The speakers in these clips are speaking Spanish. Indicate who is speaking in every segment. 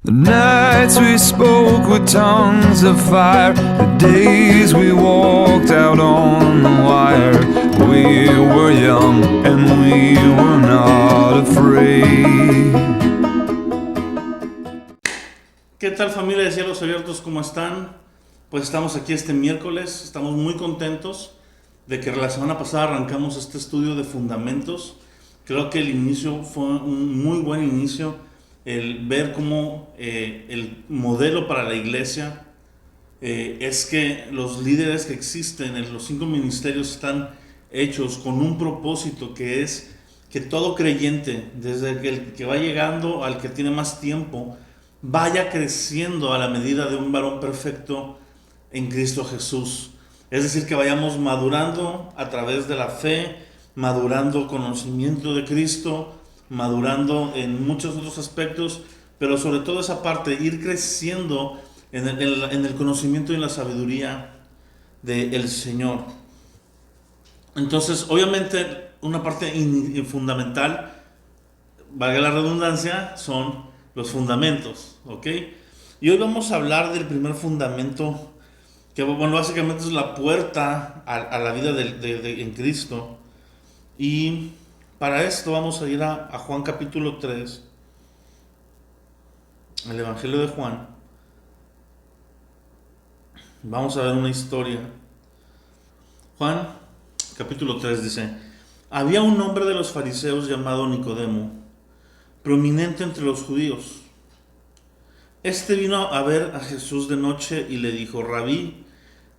Speaker 1: The nights we spoke with tongues of fire, the days we walked out on the wire. We were young and we were not afraid.
Speaker 2: ¿Qué tal, familia de Cielos Abiertos? ¿Cómo están? Pues estamos aquí este miércoles, estamos muy contentos de que la semana pasada arrancamos este estudio de fundamentos. Creo que el inicio fue un muy buen inicio, el ver cómo el modelo para la iglesia es que los líderes que existen en los 5 ministerios están hechos con un propósito, que es que todo creyente, desde el que va llegando al que tiene más tiempo, vaya creciendo a la medida de un varón perfecto en Cristo Jesús. Es decir, que vayamos madurando a través de la fe, madurando conocimiento de Cristo, madurando en muchos otros aspectos, pero sobre todo esa parte, ir creciendo en el conocimiento y en la sabiduría del Señor. Entonces, obviamente, una parte fundamental, valga la redundancia, son los fundamentos, ¿ok? Y hoy vamos a hablar del primer fundamento, que bueno, básicamente es la puerta a la vida en Cristo. Y para esto vamos a ir a Juan capítulo 3, el Evangelio de Juan. Vamos a ver una historia. Juan capítulo 3 dice: había un hombre de los fariseos llamado Nicodemo, prominente entre los judíos. Este vino a ver a Jesús de noche y le dijo: Rabí,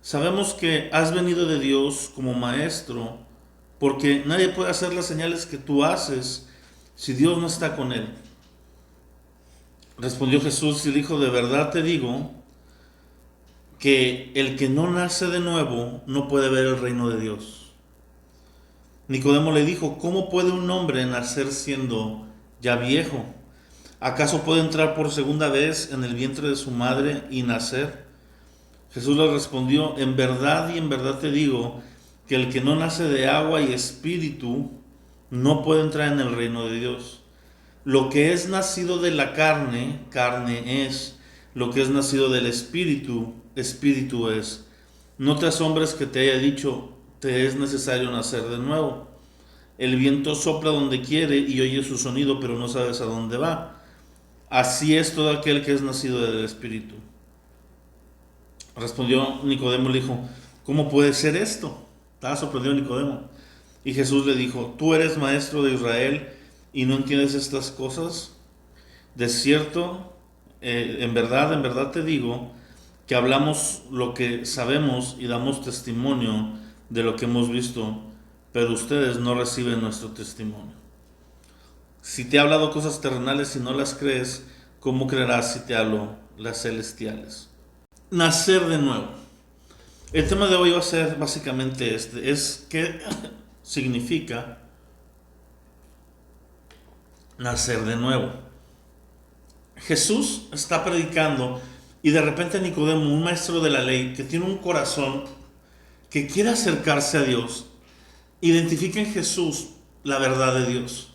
Speaker 2: sabemos que has venido de Dios como maestro, porque nadie puede hacer las señales que tú haces si Dios no está con él. Respondió Jesús y dijo: de verdad te digo que el que no nace de nuevo no puede ver el reino de Dios. Nicodemo le dijo: ¿cómo puede un hombre nacer siendo ya viejo? ¿Acaso puede entrar por segunda vez en el vientre de su madre y nacer? Jesús le respondió: en verdad y en verdad te digo que el que no nace de agua y espíritu no puede entrar en el reino de Dios. Lo que es nacido de la carne, carne es; lo que es nacido del espíritu, espíritu es. No te asombres que te haya dicho: te es necesario nacer de nuevo. El viento sopla donde quiere y oye su sonido, pero no sabes a dónde va. Así es todo aquel que es nacido del espíritu. Respondió Nicodemo y le dijo: ¿cómo puede ser esto? Estaba sorprendido Nicodemo. Y Jesús le dijo: ¿tú eres maestro de Israel y no entiendes estas cosas? De cierto, en verdad te digo que hablamos lo que sabemos y damos testimonio de lo que hemos visto, pero ustedes no reciben nuestro testimonio. Si te he hablado cosas terrenales y no las crees, ¿cómo creerás si te hablo las celestiales? Nacer de nuevo. El tema de hoy va a ser básicamente es qué significa nacer de nuevo. Jesús está predicando y de repente Nicodemo, un maestro de la ley que tiene un corazón que quiere acercarse a Dios, identifica en Jesús la verdad de Dios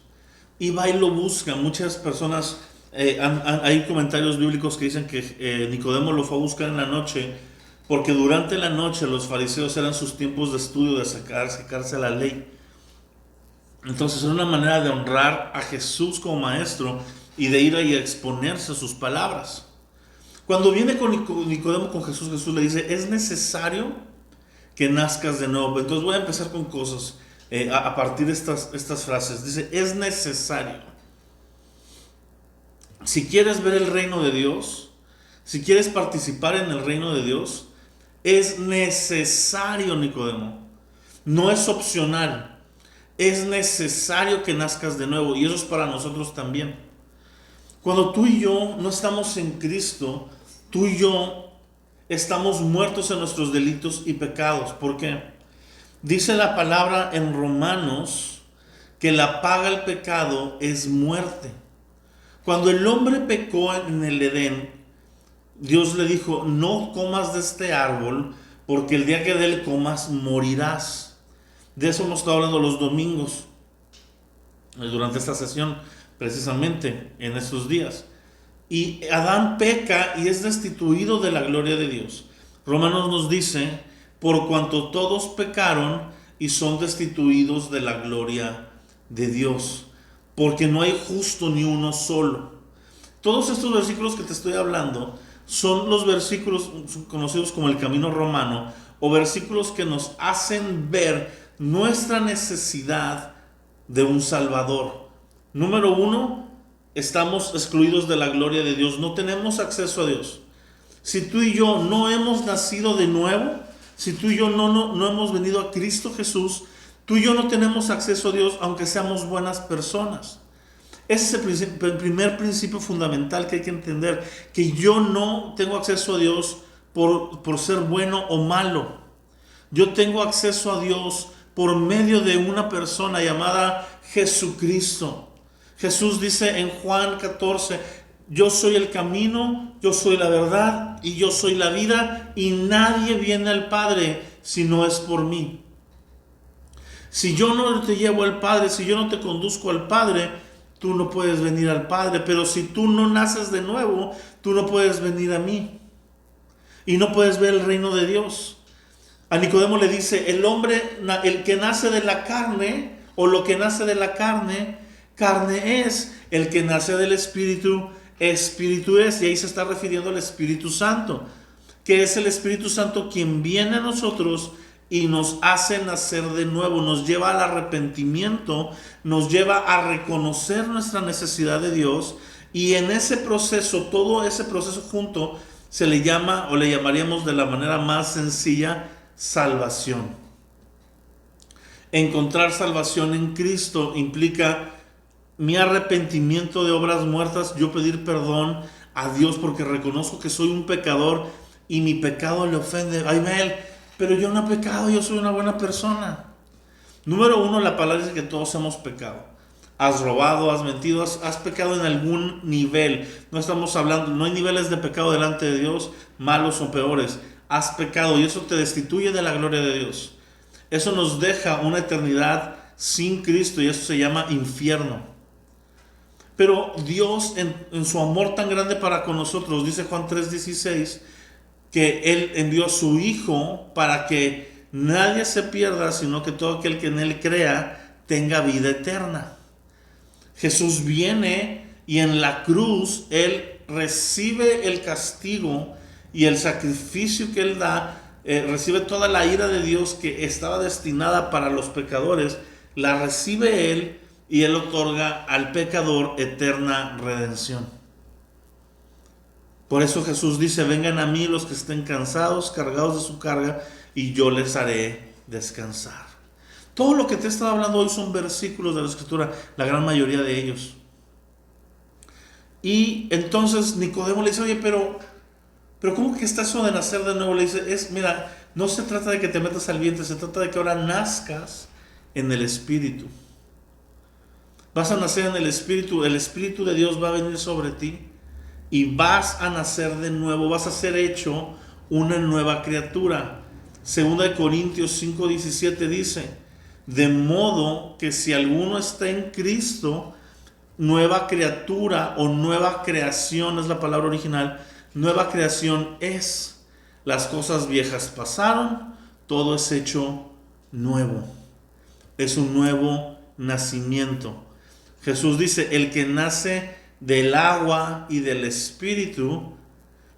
Speaker 2: y va y lo busca. Muchas personas, hay comentarios bíblicos que dicen que Nicodemo lo fue a buscar en la noche, porque durante la noche los fariseos eran sus tiempos de estudio, de sacarse a la ley. Entonces era una manera de honrar a Jesús como maestro y de ir ahí a exponerse a sus palabras. Cuando viene con Nicodemo con Jesús, Jesús le dice: es necesario que nazcas de nuevo. Entonces voy a empezar con cosas a partir de estas frases. Dice: es necesario. Si quieres ver el reino de Dios, si quieres participar en el reino de Dios, es necesario, Nicodemo. No es opcional. Es necesario que nazcas de nuevo. Y eso es para nosotros también. Cuando tú y yo no estamos en Cristo, tú y yo estamos muertos en nuestros delitos y pecados. ¿Por qué? Dice la palabra en Romanos que la paga del pecado es muerte. Cuando el hombre pecó en el Edén, Dios le dijo: no comas de este árbol, porque el día que de él comas morirás. De eso hemos estado hablando los domingos, durante esta sesión, precisamente en estos días. Y Adán peca y es destituido de la gloria de Dios. Romanos nos dice, por cuanto todos pecaron y son destituidos de la gloria de Dios, porque no hay justo ni uno solo. Todos estos versículos que te estoy hablando son los versículos conocidos como el camino romano, o versículos que nos hacen ver nuestra necesidad de un Salvador. Número uno, estamos excluidos de la gloria de Dios, no tenemos acceso a Dios. Si tú y yo no hemos nacido de nuevo, si tú y yo no hemos venido a Cristo Jesús, tú y yo no tenemos acceso a Dios aunque seamos buenas personas. Ese es el primer principio fundamental que hay que entender, que yo no tengo acceso a Dios por ser bueno o malo. Yo tengo acceso a Dios por medio de una persona llamada Jesucristo. Jesús dice en Juan 14, yo soy el camino, yo soy la verdad y yo soy la vida, y nadie viene al Padre si no es por mí. Si yo no te llevo al Padre, si yo no te conduzco al Padre, tú no puedes venir al Padre. Pero si tú no naces de nuevo, tú no puedes venir a mí. Y no puedes ver el reino de Dios. A Nicodemo le dice, el que nace de la carne, o lo que nace de la carne, carne es. El que nace del Espíritu, Espíritu es. Y ahí se está refiriendo al Espíritu Santo, que es el Espíritu Santo quien viene a nosotros y nos hace nacer de nuevo, nos lleva al arrepentimiento, nos lleva a reconocer nuestra necesidad de Dios, y en ese proceso, todo ese proceso junto, se le llama, o le llamaríamos de la manera más sencilla, salvación. Encontrar salvación en Cristo implica mi arrepentimiento de obras muertas, yo pedir perdón a Dios porque reconozco que soy un pecador y mi pecado le ofende. Ay, Mel, pero yo no he pecado, yo soy una buena persona. Número uno, la palabra dice que todos hemos pecado. Has robado, has mentido, has pecado en algún nivel. No estamos hablando, no hay niveles de pecado delante de Dios, malos o peores. Has pecado y eso te destituye de la gloria de Dios. Eso nos deja una eternidad sin Cristo y eso se llama infierno. Pero Dios en su amor tan grande para con nosotros, dice Juan 3:16, que Él envió a su Hijo para que nadie se pierda, sino que todo aquel que en Él crea tenga vida eterna. Jesús viene y en la cruz Él recibe el castigo y el sacrificio que Él da, recibe toda la ira de Dios que estaba destinada para los pecadores, la recibe Él y Él otorga al pecador eterna redención. Por eso Jesús dice, vengan a mí los que estén cansados, cargados de su carga, y yo les haré descansar. Todo lo que te he estado hablando hoy son versículos de la Escritura, la gran mayoría de ellos. Y entonces Nicodemo le dice, oye, pero ¿cómo que está eso de nacer de nuevo? Le dice, mira, no se trata de que te metas al vientre, se trata de que ahora nazcas en el Espíritu. Vas a nacer en el Espíritu de Dios va a venir sobre ti. Y vas a nacer de nuevo, vas a ser hecho una nueva criatura. 2 Corintios 5:17 dice, de modo que si alguno está en Cristo, nueva criatura o nueva creación es la palabra original, nueva creación es. Las cosas viejas pasaron, todo es hecho nuevo. Es un nuevo nacimiento. Jesús dice, el que nace del agua y del Espíritu.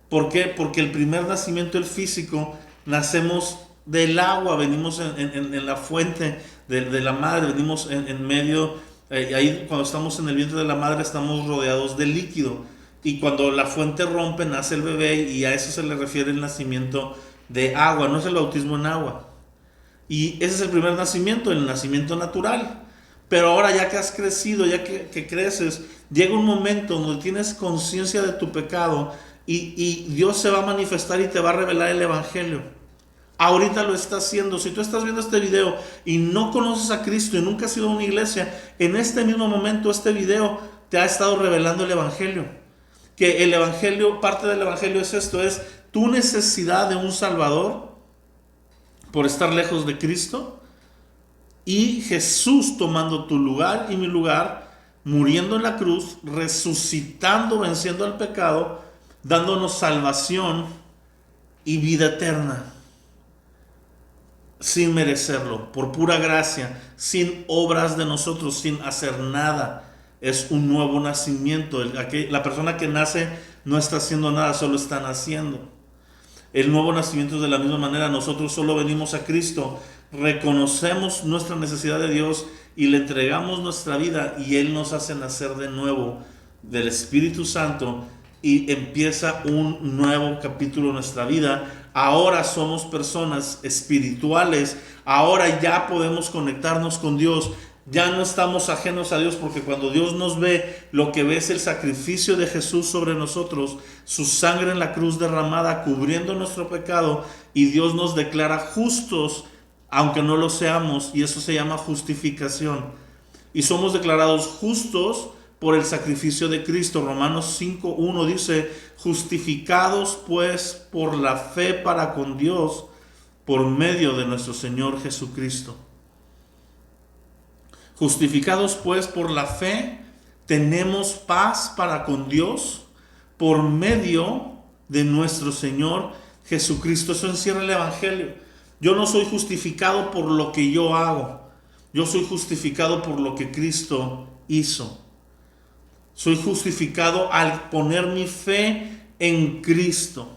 Speaker 2: ¿Por qué? Porque el primer nacimiento, el físico, nacemos del agua, venimos en la fuente de la madre, venimos en medio, ahí cuando estamos en el vientre de la madre estamos rodeados de líquido, y cuando la fuente rompe nace el bebé, y a eso se le refiere el nacimiento de agua, no es el bautismo en agua. Y ese es el primer nacimiento, el nacimiento natural. Pero ahora ya que has crecido, ya que creces, llega un momento donde tienes conciencia de tu pecado y Dios se va a manifestar y te va a revelar el Evangelio. Ahorita lo está haciendo. Si tú estás viendo este video y no conoces a Cristo y nunca has ido a una iglesia, en este mismo momento este video te ha estado revelando el Evangelio. Que el Evangelio, parte del Evangelio es esto, es tu necesidad de un Salvador por estar lejos de Cristo. Y Jesús tomando tu lugar y mi lugar muriendo en la cruz, resucitando, venciendo al pecado, dándonos salvación y vida eterna, sin merecerlo, por pura gracia, sin obras de nosotros, sin hacer nada. Es un nuevo nacimiento. La persona que nace no está haciendo nada, solo está naciendo. El nuevo nacimiento es de la misma manera. Nosotros solo venimos a Cristo, reconocemos nuestra necesidad de Dios y le entregamos nuestra vida, y Él nos hace nacer de nuevo del Espíritu Santo, y empieza un nuevo capítulo en nuestra vida. Ahora somos personas espirituales, ahora ya podemos conectarnos con Dios, ya no estamos ajenos a Dios, porque cuando Dios nos ve, lo que ve es el sacrificio de Jesús sobre nosotros, su sangre en la cruz derramada cubriendo nuestro pecado, y Dios nos declara justos aunque no lo seamos, y eso se llama justificación. Y somos declarados justos por el sacrificio de Cristo. Romanos 5:1 dice: justificados pues por la fe para con Dios por medio de nuestro Señor Jesucristo. Justificados pues por la fe, tenemos paz para con Dios por medio de nuestro Señor Jesucristo. Eso encierra el Evangelio. Yo no soy justificado por lo que yo hago, yo soy justificado por lo que Cristo hizo. Soy justificado al poner mi fe en Cristo,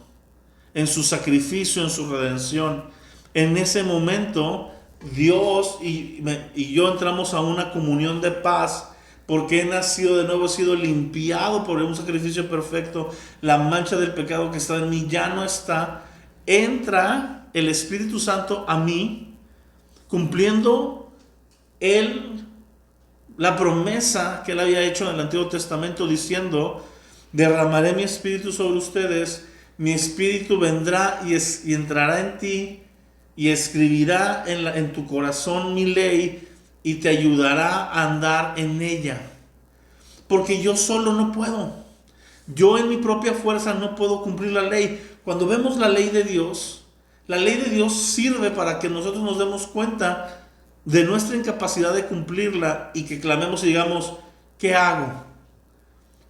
Speaker 2: en su sacrificio, en su redención. En ese momento, Dios y yo entramos a una comunión de paz, porque he nacido de nuevo, he sido limpiado por un sacrificio perfecto. La mancha del pecado que está en mí ya no está. Entra el Espíritu Santo a mí, cumpliendo la promesa que Él había hecho en el Antiguo Testamento, diciendo: derramaré mi espíritu sobre ustedes, mi espíritu vendrá y entrará en ti, y escribirá en tu corazón mi ley, y te ayudará a andar en ella. Porque yo solo no puedo. Yo en mi propia fuerza no puedo cumplir la ley. Cuando vemos la ley de Dios sirve para que nosotros nos demos cuenta de nuestra incapacidad de cumplirla, y que clamemos y digamos: ¿qué hago?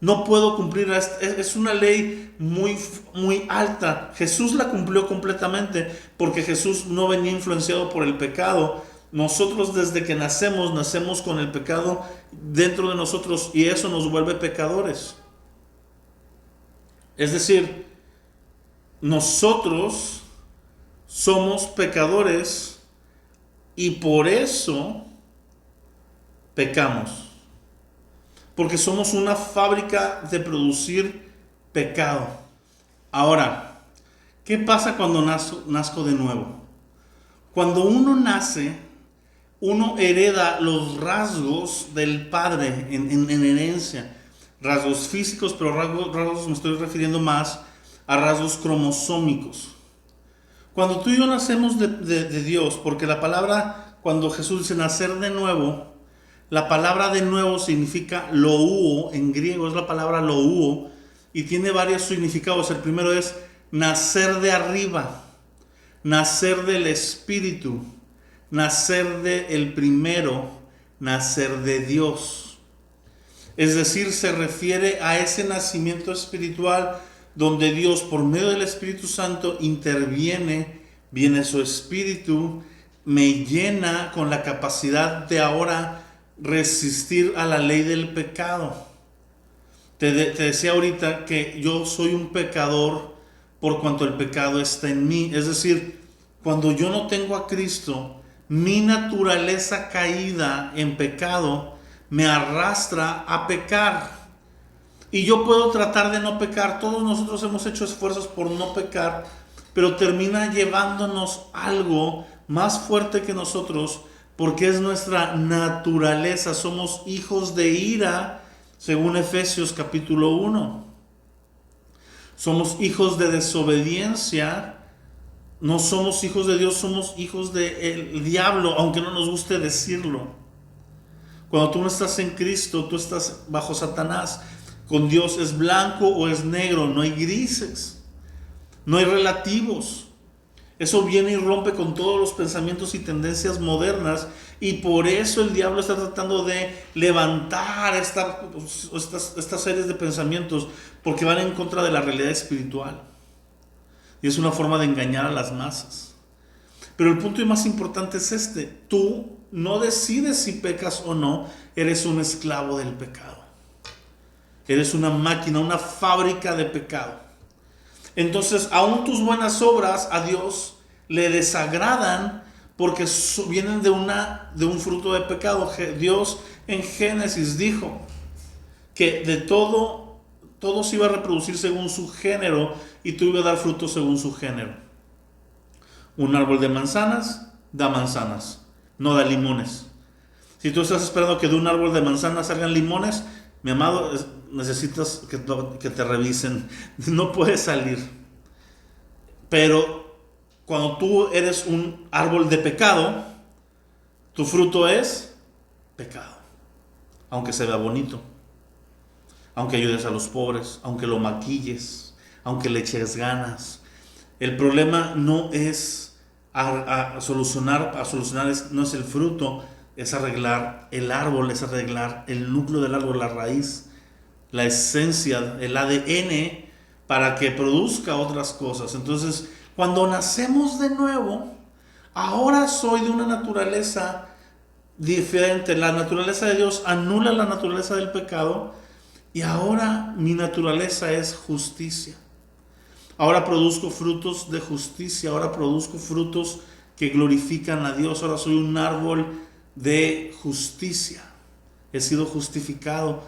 Speaker 2: No puedo cumplirla. Es una ley muy, muy alta. Jesús la cumplió completamente, porque Jesús no venía influenciado por el pecado. Nosotros desde que nacemos con el pecado dentro de nosotros, y eso nos vuelve pecadores. Es decir, nosotros somos pecadores, y por eso pecamos. Porque somos una fábrica de producir pecado. Ahora, ¿qué pasa cuando nazco de nuevo? Cuando uno nace, uno hereda los rasgos del Padre en herencia. Rasgos físicos, pero rasgos me estoy refiriendo más a rasgos cromosómicos. Cuando tú y yo nacemos de Dios, porque la palabra, cuando Jesús dice nacer de nuevo, la palabra de nuevo significa loúo, en griego es la palabra loúo, y tiene varios significados. El primero es nacer de arriba, nacer del Espíritu, nacer del primero, nacer de Dios. Es decir, se refiere a ese nacimiento espiritual donde Dios, por medio del Espíritu Santo, interviene, viene su Espíritu, me llena con la capacidad de ahora resistir a la ley del pecado. Te decía ahorita que yo soy un pecador por cuanto el pecado está en mí. Es decir, cuando yo no tengo a Cristo, mi naturaleza caída en pecado me arrastra a pecar. Y yo puedo tratar de no pecar. Todos nosotros hemos hecho esfuerzos por no pecar, pero termina llevándonos algo más fuerte que nosotros, porque es nuestra naturaleza. Somos hijos de ira, según Efesios capítulo 1. Somos hijos de desobediencia. No somos hijos de Dios, somos hijos del diablo, aunque no nos guste decirlo. Cuando tú no estás en Cristo, tú estás bajo Satanás. Con Dios es blanco o es negro, no hay grises, no hay relativos. Eso viene y rompe con todos los pensamientos y tendencias modernas Y por eso el diablo está tratando de levantar estas series de pensamientos, porque van en contra de la realidad espiritual. Y es una forma de engañar a las masas. Pero el punto más importante es este: tú no decides si pecas o no, eres un esclavo del pecado. Eres una máquina, una fábrica de pecado. Entonces, aún tus buenas obras a Dios le desagradan porque vienen de un fruto de pecado. Dios en Génesis dijo que de todo se iba a reproducir según su género y tú ibas a dar fruto según su género. Un árbol de manzanas da manzanas, no da limones. Si tú estás esperando que de un árbol de manzanas salgan limones, mi amado, necesitas que te revisen. No puede salir. Pero cuando tú eres un árbol de pecado, tu fruto es pecado. Aunque se vea bonito, aunque ayudes a los pobres, aunque lo maquilles, aunque le eches ganas. El problema no es a solucionar, no es el fruto, es arreglar el árbol, es arreglar el núcleo del árbol, la raíz, la esencia, el ADN, para que produzca otras cosas. Entonces, cuando nacemos de nuevo, ahora soy de una naturaleza diferente. La naturaleza de Dios anula la naturaleza del pecado y ahora mi naturaleza es justicia. Ahora produzco frutos de justicia, ahora produzco frutos que glorifican a Dios. Ahora soy un árbol de justicia. He sido justificado,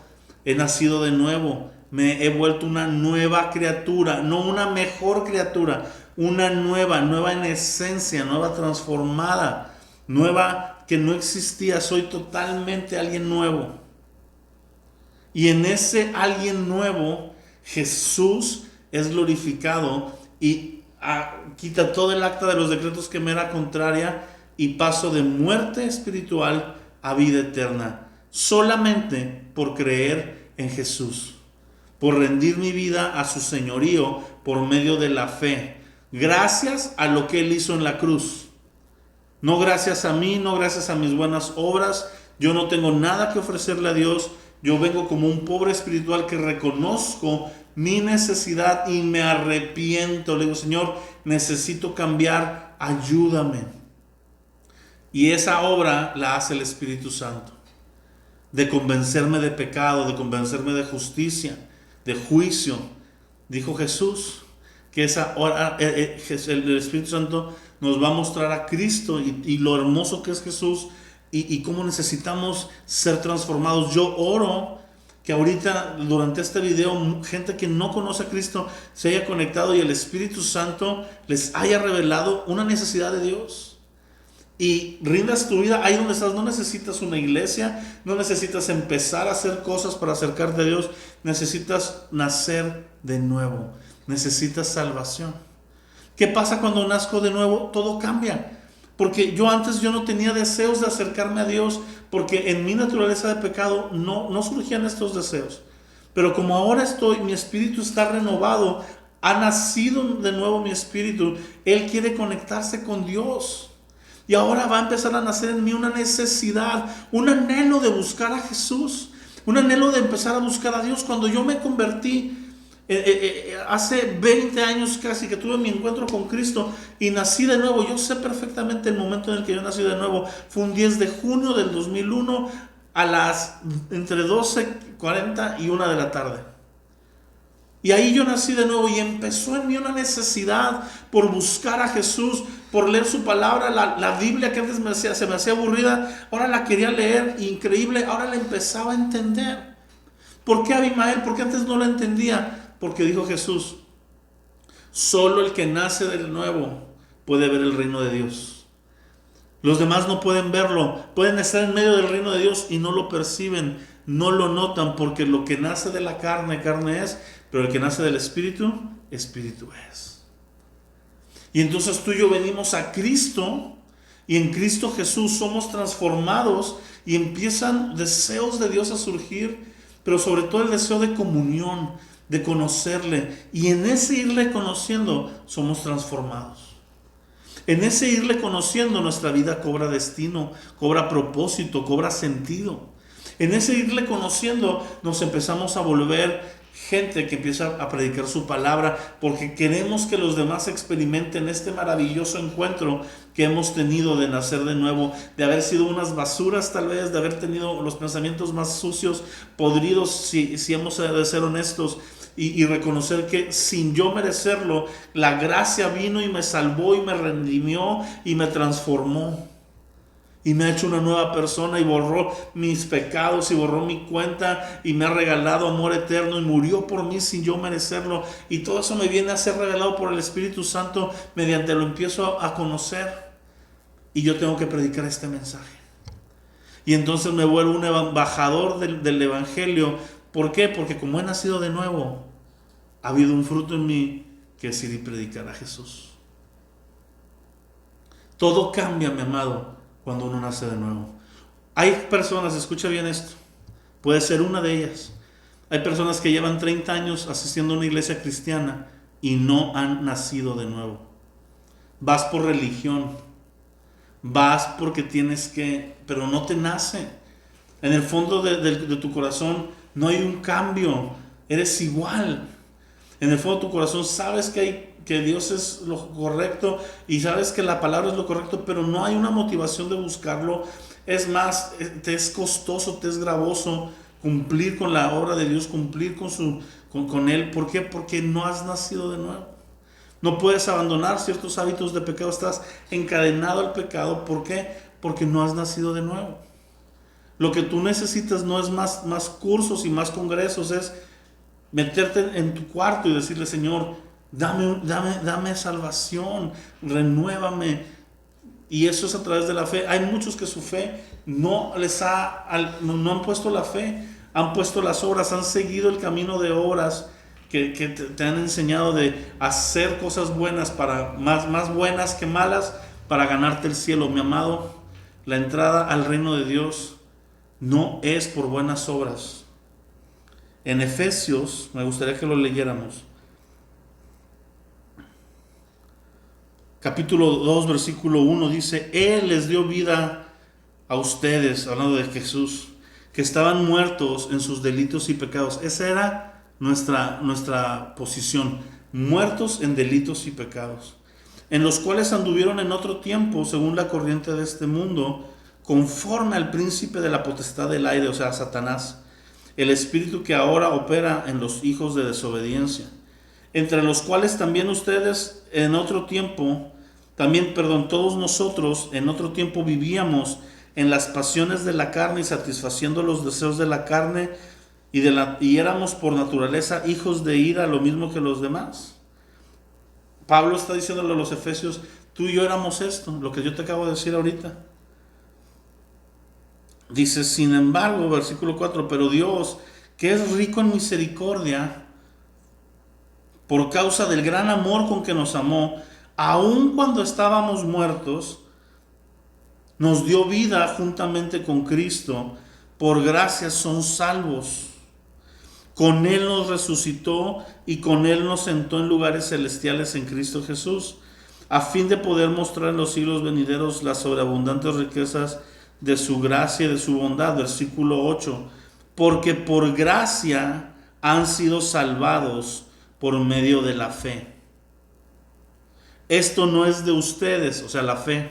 Speaker 2: he nacido de nuevo, me he vuelto una nueva criatura, no una mejor criatura, una nueva en esencia, nueva transformada, nueva que no existía. Soy totalmente alguien nuevo. Y en ese alguien nuevo, Jesús es glorificado y quita todo el acta de los decretos que me era contraria y paso de muerte espiritual a vida eterna, solamente por creer en Jesús, por rendir mi vida a su señorío por medio de la fe, gracias a lo que Él hizo en la cruz. No gracias a mí, no gracias a mis buenas obras. Yo no tengo nada que ofrecerle a Dios. Yo vengo como un pobre espiritual que reconozco mi necesidad y me arrepiento. Le digo: Señor, necesito cambiar, ayúdame. Y esa obra la hace el Espíritu Santo, de convencerme de pecado, de convencerme de justicia, de juicio. Dijo Jesús que esa hora, el Espíritu Santo nos va a mostrar a Cristo y lo hermoso que es Jesús y cómo necesitamos ser transformados. Yo oro que ahorita durante este video gente que no conoce a Cristo se haya conectado y el Espíritu Santo les haya revelado una necesidad de Dios. Y rindas tu vida ahí donde estás. No necesitas una iglesia, no necesitas empezar a hacer cosas para acercarte a Dios. Necesitas nacer de nuevo, necesitas salvación. ¿Qué pasa cuando nazco de nuevo? Todo cambia. Porque yo no tenía deseos de acercarme a Dios, porque en mi naturaleza de pecado no surgían estos deseos. Pero como ahora mi espíritu está renovado, ha nacido de nuevo mi espíritu, Él quiere conectarse con Dios. Y ahora va a empezar a nacer en mí una necesidad, un anhelo de buscar a Jesús, un anhelo de empezar a buscar a Dios. Cuando yo me convertí, hace 20 años casi que tuve mi encuentro con Cristo y nací de nuevo. Yo sé perfectamente el momento en el que yo nací de nuevo. Fue un 10 de junio del 2001 a las entre 12:40 y 1 de la tarde. Y ahí yo nací de nuevo y empezó en mí una necesidad por buscar a Jesús, por leer su palabra. La Biblia que antes se me hacía aburrida, ahora la quería leer, increíble, ahora la empezaba a entender. ¿Por qué, Abimael? ¿Por qué antes no la entendía? Porque dijo Jesús: solo el que nace de nuevo puede ver el reino de Dios. Los demás no pueden verlo, pueden estar en medio del reino de Dios y no lo perciben, no lo notan, porque lo que nace de la carne, carne es, pero el que nace del Espíritu, Espíritu es. Y entonces tú y yo venimos a Cristo, y en Cristo Jesús somos transformados y empiezan deseos de Dios a surgir, pero sobre todo el deseo de comunión, de conocerle, y en ese irle conociendo somos transformados. En ese irle conociendo, nuestra vida cobra destino, cobra propósito, cobra sentido. En ese irle conociendo, nos empezamos a volver gente que empieza a predicar su palabra, porque queremos que los demás experimenten este maravilloso encuentro que hemos tenido de nacer de nuevo, de haber sido unas basuras tal vez, de haber tenido los pensamientos más sucios, podridos, si hemos de ser honestos, y reconocer que sin yo merecerlo, la gracia vino y me salvó y me redimió y me transformó. Y me ha hecho una nueva persona y borró mis pecados y borró mi cuenta y me ha regalado amor eterno y murió por mí sin yo merecerlo. Y todo eso me viene a ser regalado por el Espíritu Santo mediante lo empiezo a conocer. Y yo tengo que predicar este mensaje. Y entonces me vuelvo un embajador del Evangelio. ¿Por qué? Porque como he nacido de nuevo, ha habido un fruto en mí que es ir y predicar a Jesús. Todo cambia, mi amado, cuando uno nace de nuevo. Hay personas, escucha bien esto, puede ser una de ellas. Hay personas que llevan 30 años asistiendo a una iglesia cristiana y no han nacido de nuevo. Vas por religión, vas porque tienes que, pero no te nace. En el fondo de tu corazón no hay un cambio, eres igual. En el fondo de tu corazón sabes que Dios es lo correcto y sabes que la palabra es lo correcto, pero no hay una motivación de buscarlo. Es más, te es costoso, te es gravoso cumplir con la obra de Dios, cumplir con Él. ¿Por qué? Porque no has nacido de nuevo. No puedes abandonar ciertos hábitos de pecado, estás encadenado al pecado. ¿Por qué? Porque no has nacido de nuevo. Lo que tú necesitas no es más cursos y más congresos, es meterte en tu cuarto y decirle: Señor, dame salvación, renuévame. Y eso es a través de la fe. Hay muchos que su fe no han puesto la fe, han puesto las obras, han seguido el camino de obras que te han enseñado de hacer cosas buenas, más buenas que malas, para ganarte el cielo. Mi amado, la entrada al reino de Dios no es por buenas obras. En Efesios, me gustaría que lo leyéramos, capítulo 2, versículo 1, dice: Él les dio vida a ustedes, hablando de Jesús, que estaban muertos en sus delitos y pecados. Esa era nuestra posición, muertos en delitos y pecados, en los cuales anduvieron en otro tiempo, según la corriente de este mundo, conforme al príncipe de la potestad del aire, o sea, Satanás, el espíritu que ahora opera en los hijos de desobediencia, entre los cuales también ustedes en otro tiempo, todos nosotros en otro tiempo vivíamos en las pasiones de la carne y satisfaciendo los deseos de la carne, y éramos por naturaleza hijos de ira, lo mismo que los demás. Pablo está diciéndole a los efesios: tú y yo éramos esto, lo que yo te acabo de decir ahorita. Dice: sin embargo, versículo 4, pero Dios, que es rico en misericordia, por causa del gran amor con que nos amó, aun cuando estábamos muertos, nos dio vida juntamente con Cristo. Por gracia son salvos. Con Él nos resucitó y con Él nos sentó en lugares celestiales en Cristo Jesús, a fin de poder mostrar en los siglos venideros las sobreabundantes riquezas de su gracia y de su bondad. Versículo 8, porque por gracia han sido salvados por medio de la fe. Esto no es de ustedes, o sea, la fe,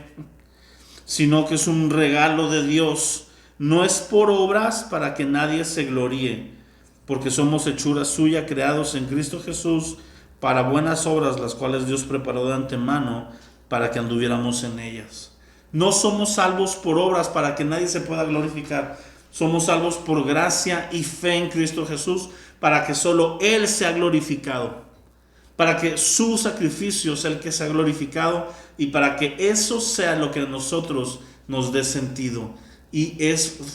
Speaker 2: sino que es un regalo de Dios. No es por obras para que nadie se gloríe, porque somos hechura suya, creados en Cristo Jesús para buenas obras, las cuales Dios preparó de antemano para que anduviéramos en ellas. No somos salvos por obras para que nadie se pueda glorificar. Somos salvos por gracia y fe en Cristo Jesús, para que solo Él sea glorificado, para que su sacrificio sea el que sea glorificado, y para que eso sea lo que a nosotros nos dé sentido. Y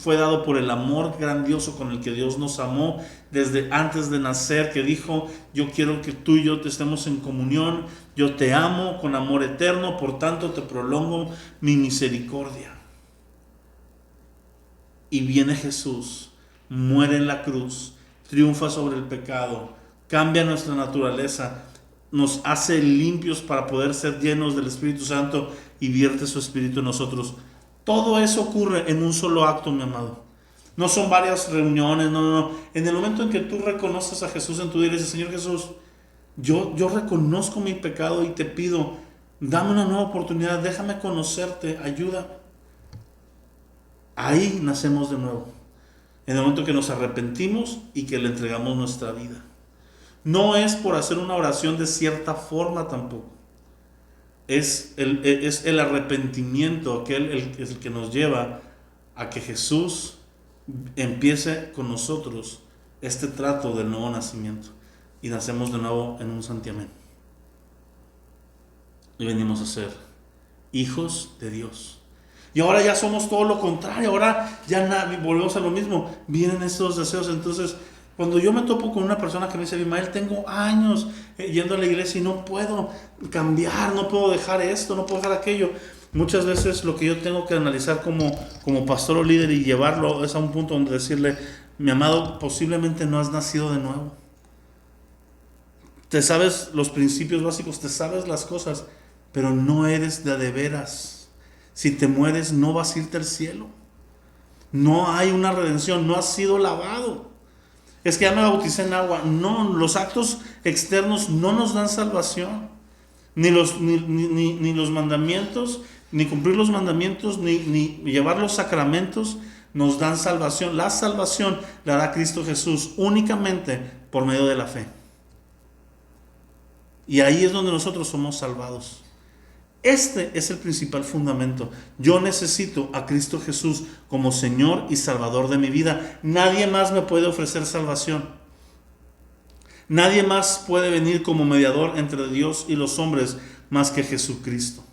Speaker 2: fue dado por el amor grandioso con el que Dios nos amó desde antes de nacer, que dijo: yo quiero que tú y yo estemos en comunión, yo te amo con amor eterno, por tanto te prolongo mi misericordia. Y viene Jesús, muere en la cruz, triunfa sobre el pecado, cambia nuestra naturaleza, nos hace limpios para poder ser llenos del Espíritu Santo y vierte su Espíritu en nosotros. Todo eso ocurre en un solo acto, mi amado. No son varias reuniones, no. En el momento en que tú reconoces a Jesús en tu vida y dices, Señor Jesús, yo reconozco mi pecado y te pido, dame una nueva oportunidad, déjame conocerte, ayúdame. Ahí nacemos de nuevo. En el momento que nos arrepentimos y que le entregamos nuestra vida. No es por hacer una oración de cierta forma tampoco. Es el arrepentimiento es el que nos lleva a que Jesús empiece con nosotros este trato del nuevo nacimiento. Y nacemos de nuevo en un santiamén. Y venimos a ser hijos de Dios. Y ahora ya somos todo lo contrario. Ahora ya volvemos a lo mismo. Vienen estos deseos. Entonces, cuando yo me topo con una persona que me dice, Abimael, tengo años yendo a la iglesia y no puedo cambiar, no puedo dejar esto, no puedo dejar aquello. Muchas veces lo que yo tengo que analizar como pastor o líder y llevarlo es a un punto donde decirle, mi amado, posiblemente no has nacido de nuevo. Te sabes los principios básicos, te sabes las cosas, pero no eres de veras. Si te mueres, no vas a irte al cielo. No hay una redención, no has sido lavado. Es que ya me bauticé en agua. No, los actos externos no nos dan salvación. Ni los mandamientos, ni cumplir los mandamientos, ni llevar los sacramentos nos dan salvación. La salvación la da Cristo Jesús únicamente por medio de la fe. Y ahí es donde nosotros somos salvados. Este es el principal fundamento. Yo necesito a Cristo Jesús como Señor y Salvador de mi vida. Nadie más me puede ofrecer salvación. Nadie más puede venir como mediador entre Dios y los hombres más que Jesucristo.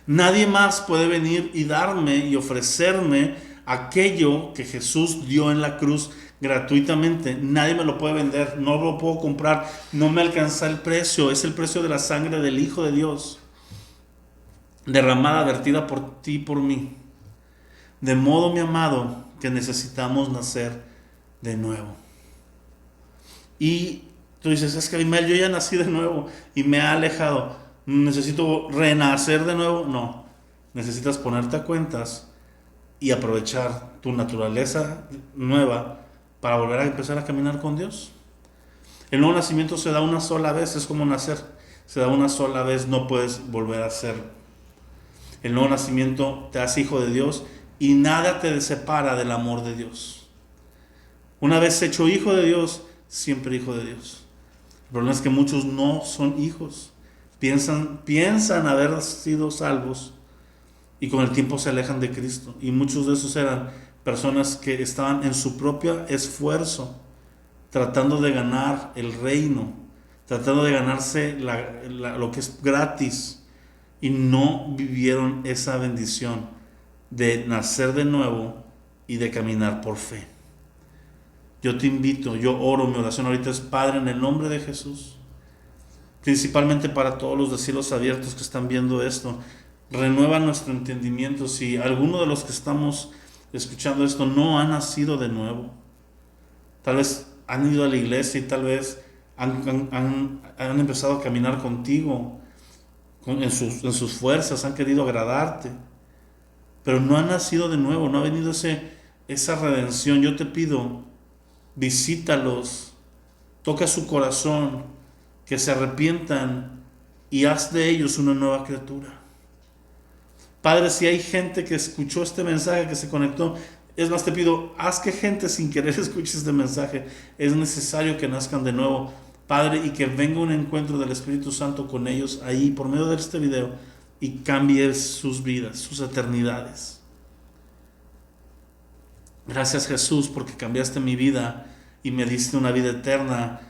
Speaker 2: Nadie más puede venir y darme y ofrecerme aquello que Jesús dio en la cruz gratuitamente. Nadie me lo puede vender, no lo puedo comprar, no me alcanza el precio. Es el precio de la sangre del Hijo de Dios, derramada, vertida por ti y por mí. De modo, mi amado, que necesitamos nacer de nuevo. Y tú dices, es que Abimael, yo ya nací de nuevo y me ha alejado, necesito renacer de nuevo. No, necesitas ponerte a cuentas y aprovechar tu naturaleza nueva para volver a empezar a caminar con Dios. El nuevo nacimiento se da una sola vez, es como nacer, se da una sola vez, no puedes volver a hacerlo. El nuevo nacimiento te hace hijo de Dios y nada te separa del amor de Dios. Una vez hecho hijo de Dios, siempre hijo de Dios. El problema es que muchos no son hijos, piensan haber sido salvos y con el tiempo se alejan de Cristo. Y muchos de esos eran personas que estaban en su propio esfuerzo, tratando de ganar el reino, tratando de ganarse lo que es gratis, y no vivieron esa bendición de nacer de nuevo y de caminar por fe. Yo te invito, yo oro, mi oración ahorita es, Padre, en el nombre de Jesús, principalmente para todos los de cielos abiertos que están viendo esto, renueva nuestro entendimiento. Si alguno de los que estamos escuchando esto no ha nacido de nuevo, tal vez han ido a la iglesia y tal vez han empezado a caminar contigo en sus fuerzas, han querido agradarte, pero no han nacido de nuevo, no ha venido esa redención. Yo te pido, visítalos, toca su corazón, que se arrepientan y haz de ellos una nueva criatura. Padre, si hay gente que escuchó este mensaje, que se conectó, es más, te pido, haz que gente sin querer escuche este mensaje. Es necesario que nazcan de nuevo, Padre, y que venga un encuentro del Espíritu Santo con ellos ahí por medio de este video y cambie sus vidas, sus eternidades. Gracias, Jesús, porque cambiaste mi vida y me diste una vida eterna.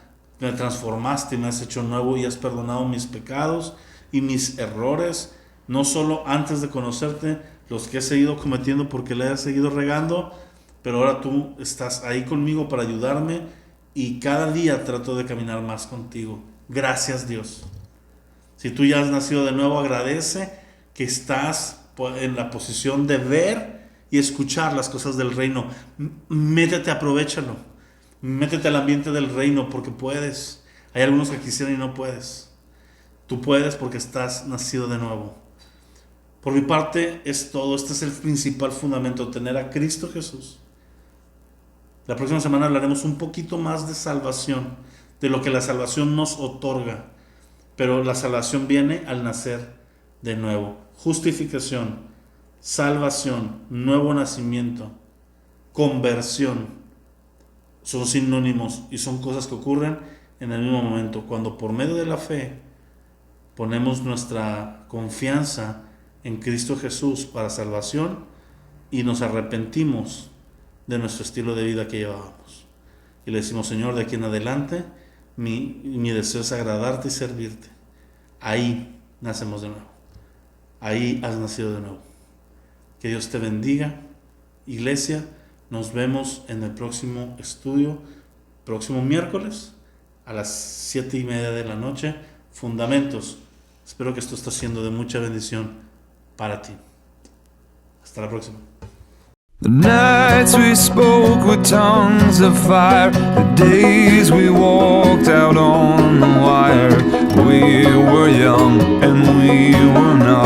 Speaker 2: Me transformaste y me has hecho nuevo y has perdonado mis pecados y mis errores, no solo antes de conocerte, los que he seguido cometiendo porque le he seguido regando, pero ahora tú estás ahí conmigo para ayudarme y cada día trato de caminar más contigo. Gracias, Dios. Si tú ya has nacido de nuevo, agradece que estás en la posición de ver y escuchar las cosas del reino. Métete, aprovéchalo. Métete al ambiente del reino porque puedes. Hay algunos que quisieran y no puedes. Tú puedes porque estás nacido de nuevo. Por mi parte es todo. Este es el principal fundamento, tener a Cristo Jesús. La próxima semana hablaremos un poquito más de salvación, de lo que la salvación nos otorga. Pero la salvación viene al nacer de nuevo. Justificación, salvación, nuevo nacimiento, conversión. Son sinónimos y son cosas que ocurren en el mismo momento. Cuando por medio de la fe ponemos nuestra confianza en Cristo Jesús para salvación y nos arrepentimos de nuestro estilo de vida que llevábamos. Y le decimos, Señor, de aquí en adelante, mi deseo es agradarte y servirte. Ahí nacemos de nuevo. Ahí has nacido de nuevo. Que Dios te bendiga. Iglesia, nos vemos en el próximo estudio, próximo miércoles, a las 7:30 de la noche. Fundamentos. Espero que esto esté siendo de mucha bendición para ti. Hasta la próxima.
Speaker 1: The nights we spoke with tongues of fire, the days we walked out on the wire. We were young and we were not.